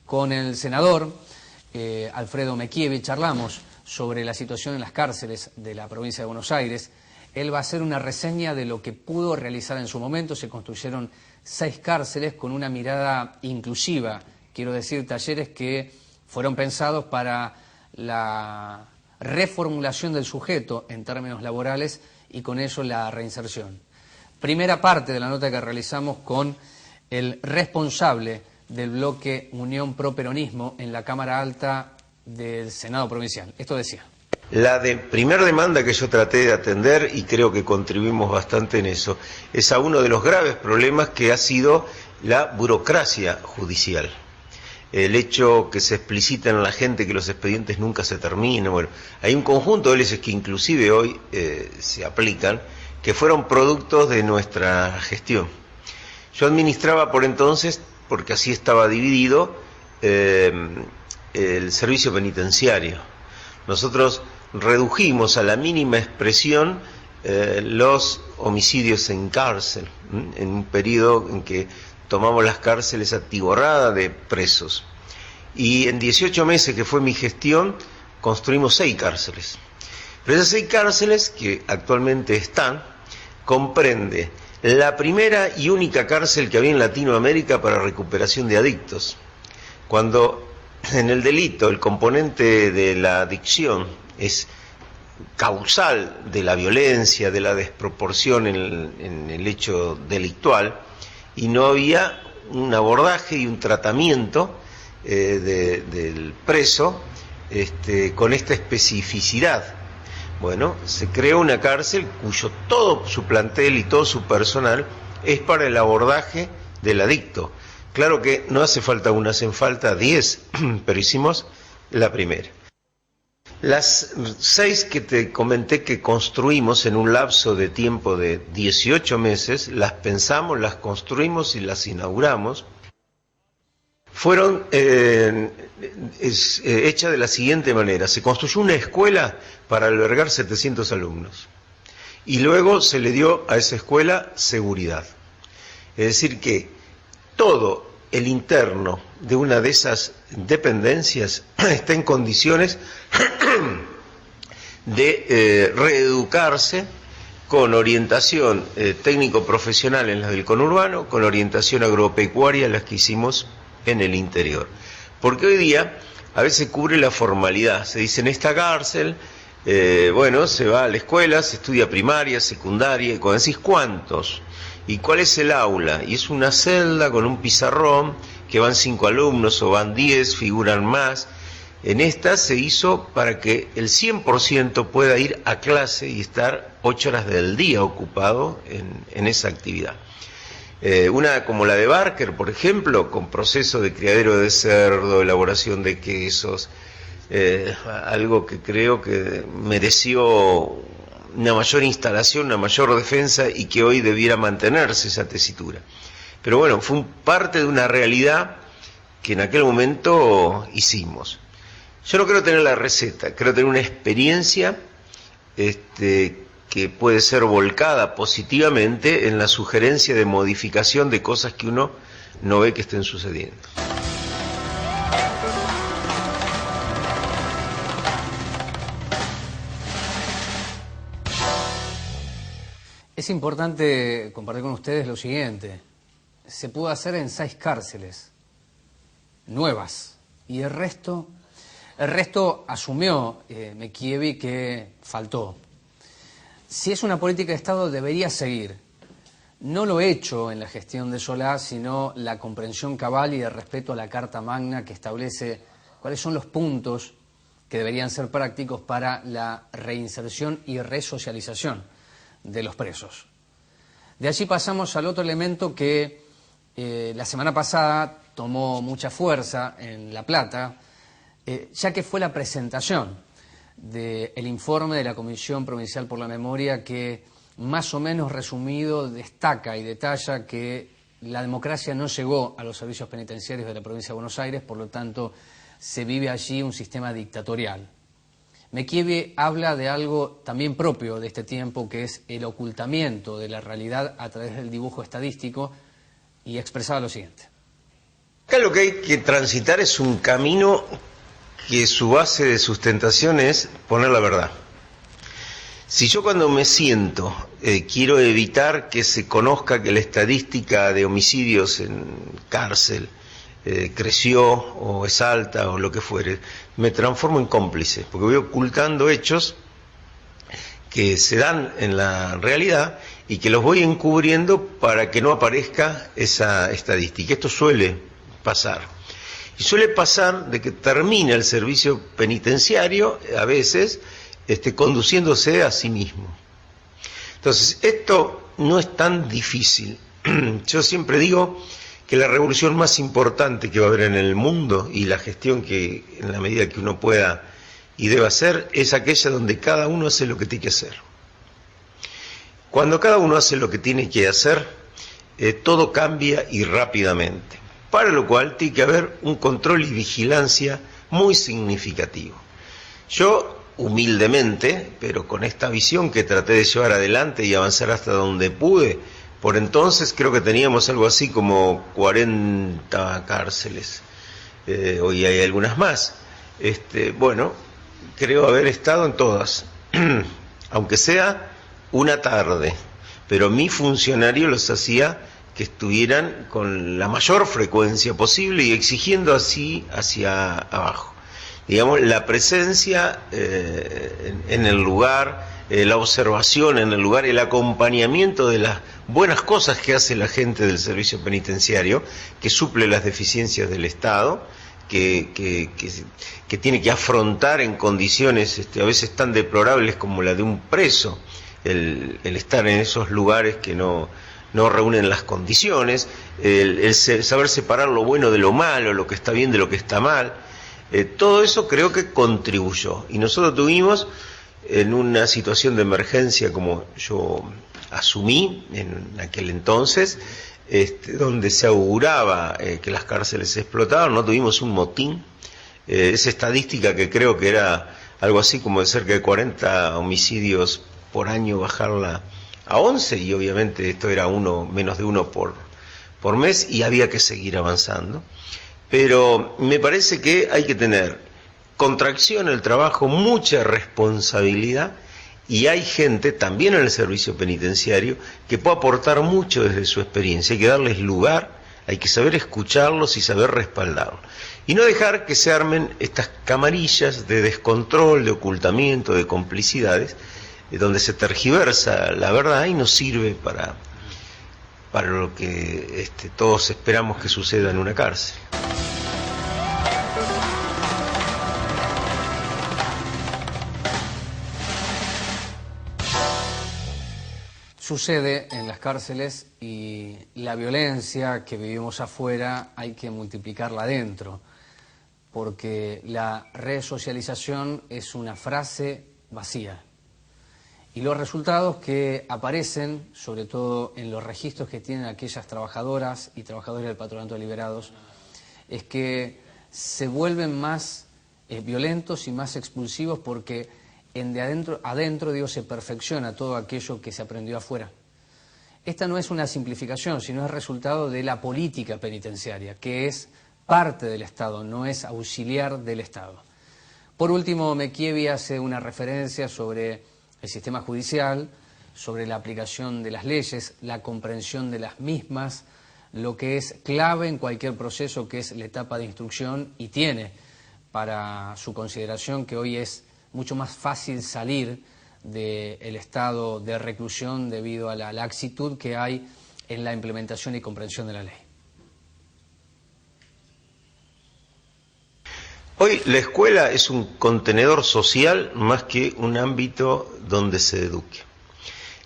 Con el senador Alfredo Mequievi charlamos sobre la situación en las cárceles de la provincia de Buenos Aires. Él va a hacer una reseña de lo que pudo realizar en su momento. Se construyeron 6 cárceles con una mirada inclusiva, quiero decir, talleres que fueron pensados para la reformulación del sujeto en términos laborales y con ello la reinserción. Primera parte de la nota que realizamos con el responsable del bloque Unión Pro Peronismo en la Cámara Alta del Senado Provincial. Esto decía. La primera demanda que yo traté de atender, y creo que contribuimos bastante en eso, es a uno de los graves problemas que ha sido la burocracia judicial. El hecho que se explicita en la gente que los expedientes nunca se terminan. Bueno, hay un conjunto de leyes que inclusive hoy se aplican, que fueron productos de nuestra gestión. Yo administraba por entonces, porque así estaba dividido, el servicio penitenciario. Nosotros redujimos a la mínima expresión los homicidios en cárcel, en un periodo en que tomamos las cárceles atiborradas de presos. Y en 18 meses que fue mi gestión, construimos 6 cárceles. Pero esas 6 cárceles que actualmente están, comprende la primera y única cárcel que había en Latinoamérica para recuperación de adictos. Cuando en el delito el componente de la adicción es causal de la violencia, de la desproporción en el hecho delictual, y no había un abordaje y un tratamiento del preso con esta especificidad. Bueno, se creó una cárcel cuyo todo su plantel y todo su personal es para el abordaje del adicto. Claro que no hace falta una, hacen falta 10, pero hicimos la primera. Las 6 que te comenté que construimos en un lapso de tiempo de 18 meses, las pensamos, las construimos y las inauguramos, fueron hechas de la siguiente manera. Se construyó una escuela para albergar 700 alumnos y luego se le dio a esa escuela seguridad. Es decir que todo el interno de una de esas dependencias está en condiciones de reeducarse con orientación técnico-profesional en las del conurbano, con orientación agropecuaria en las que hicimos en el interior. Porque hoy día a veces cubre la formalidad, se dice en esta cárcel, bueno, se va a la escuela, se estudia primaria, secundaria, y cuando decís ¿cuántos? ¿Y cuál es el aula? Y es una celda con un pizarrón, que van 5 alumnos o van 10, figuran más. En esta se hizo para que el 100% pueda ir a clase y estar 8 horas del día ocupado en esa actividad. Una como la de Barker, por ejemplo, con proceso de criadero de cerdo, elaboración de quesos, algo que creo que mereció una mayor instalación, una mayor defensa y que hoy debiera mantenerse esa tesitura. Pero bueno, fue parte de una realidad que en aquel momento hicimos. Yo no quiero tener la receta, quiero tener una experiencia que puede ser volcada positivamente en la sugerencia de modificación de cosas que uno no ve que estén sucediendo. Es importante compartir con ustedes lo siguiente. Se pudo hacer en 6 cárceles nuevas y el resto asumió Mequievi que faltó. Si es una política de Estado debería seguir, no lo hecho en la gestión de Solá, sino la comprensión cabal y de respeto a la Carta Magna que establece cuáles son los puntos que deberían ser prácticos para la reinserción y resocialización de los presos. De allí pasamos al otro elemento que la semana pasada tomó mucha fuerza en La Plata, ya que fue la presentación del informe de la Comisión Provincial por la Memoria que, más o menos resumido, destaca y detalla que la democracia no llegó a los servicios penitenciarios de la provincia de Buenos Aires, por lo tanto se vive allí un sistema dictatorial. Mequievi habla de algo también propio de este tiempo, que es el ocultamiento de la realidad a través del dibujo estadístico, y expresaba lo siguiente. Acá lo que hay que transitar es un camino que su base de sustentación es poner la verdad. Si yo cuando me siento quiero evitar que se conozca que la estadística de homicidios en cárcel creció o es alta o lo que fuere, me transformo en cómplice, porque voy ocultando hechos que se dan en la realidad y que los voy encubriendo para que no aparezca esa estadística. Esto suele pasar. Y suele pasar de que termina el servicio penitenciario, a veces, conduciéndose a sí mismo. Entonces, esto no es tan difícil. Yo siempre digo que la revolución más importante que va a haber en el mundo, y la gestión que, en la medida que uno pueda y debe hacer, es aquella donde cada uno hace lo que tiene que hacer. Cuando cada uno hace lo que tiene que hacer, todo cambia y rápidamente. Para lo cual tiene que haber un control y vigilancia muy significativo. Yo, humildemente, pero con esta visión que traté de llevar adelante y avanzar hasta donde pude, por entonces creo que teníamos algo así como 40 cárceles, hoy hay algunas más. Bueno, creo haber estado en todas, aunque sea una tarde, pero mi funcionario los hacía que estuvieran con la mayor frecuencia posible y exigiendo así hacia abajo. Digamos, la presencia en el lugar, la observación en el lugar, el acompañamiento de las buenas cosas que hace la gente del servicio penitenciario, que suple las deficiencias del Estado, que tiene que afrontar en condiciones a veces tan deplorables como la de un preso, el estar en esos lugares que no reúnen las condiciones, el saber separar lo bueno de lo malo, lo que está bien de lo que está mal, todo eso creo que contribuyó. Y nosotros tuvimos, en una situación de emergencia como yo asumí en aquel entonces, donde se auguraba que las cárceles se explotaban, no tuvimos un motín, esa estadística que creo que era algo así como de cerca de 40 homicidios por año, bajarla a 11, y obviamente esto era menos de uno por mes, y había que seguir avanzando. Pero me parece que hay que tener contracción en el trabajo, mucha responsabilidad, y hay gente también en el servicio penitenciario que puede aportar mucho desde su experiencia. Hay que darles lugar, hay que saber escucharlos y saber respaldarlos. Y no dejar que se armen estas camarillas de descontrol, de ocultamiento, de complicidades, donde se tergiversa la verdad y no sirve para lo que todos esperamos que suceda en una cárcel. Sucede en las cárceles, y la violencia que vivimos afuera hay que multiplicarla adentro, porque la resocialización es una frase vacía. Y los resultados que aparecen, sobre todo en los registros que tienen aquellas trabajadoras y trabajadores del Patronato de Liberados, es que se vuelven más violentos y más expulsivos, porque adentro se perfecciona todo aquello que se aprendió afuera. Esta no es una simplificación, sino es resultado de la política penitenciaria, que es parte del Estado, no es auxiliar del Estado. Por último, Mekievi hace una referencia sobre el sistema judicial, sobre la aplicación de las leyes, la comprensión de las mismas, lo que es clave en cualquier proceso, que es la etapa de instrucción, y tiene para su consideración que hoy es mucho más fácil salir del estado de reclusión debido a la laxitud que hay en la implementación y comprensión de la ley. Hoy la escuela es un contenedor social más que un ámbito donde se eduque.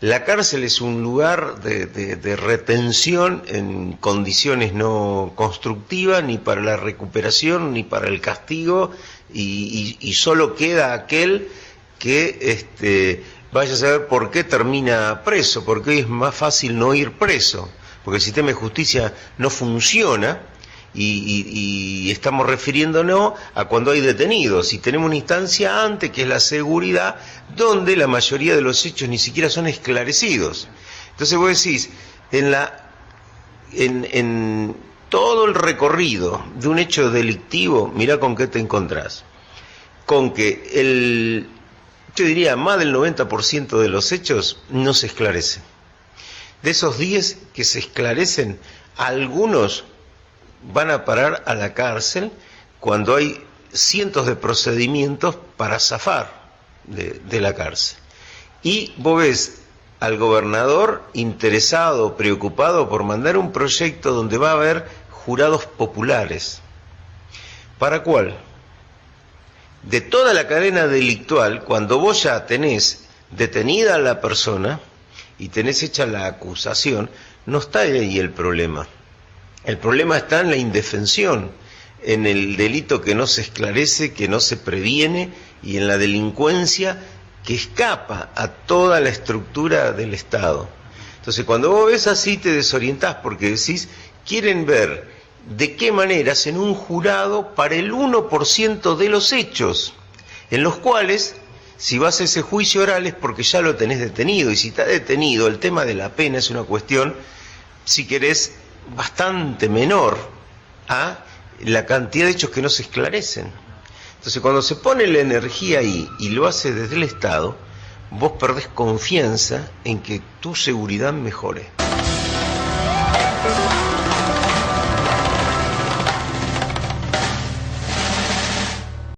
La cárcel es un lugar de retención en condiciones no constructivas, ni para la recuperación, ni para el castigo, y solo queda aquel que vaya a saber por qué termina preso, porque hoy es más fácil no ir preso, porque el sistema de justicia no funciona, y estamos refiriéndonos a cuando hay detenidos, y tenemos una instancia antes, que es la seguridad, donde la mayoría de los hechos ni siquiera son esclarecidos. Entonces vos decís, todo el recorrido de un hecho delictivo, mirá con qué te encontrás. Con que yo diría, más del 90% de los hechos no se esclarecen. De esos 10 que se esclarecen, algunos van a parar a la cárcel cuando hay cientos de procedimientos para zafar de la cárcel. Y vos ves al gobernador interesado, preocupado por mandar un proyecto donde va a haber jurados populares. ¿Para cuál? De toda la cadena delictual, cuando vos ya tenés detenida a la persona y tenés hecha la acusación, no está ahí el problema. El problema está en la indefensión, en el delito que no se esclarece, que no se previene, y en la delincuencia que escapa a toda la estructura del Estado. Entonces, cuando vos ves así, te desorientás, porque decís, quieren ver de qué manera hacen un jurado para el 1% de los hechos, en los cuales, si vas a ese juicio oral es porque ya lo tenés detenido, y si está detenido, el tema de la pena es una cuestión, si querés, bastante menor a la cantidad de hechos que no se esclarecen. Entonces, cuando se pone la energía ahí y lo hace desde el Estado, vos perdés confianza en que tu seguridad mejore.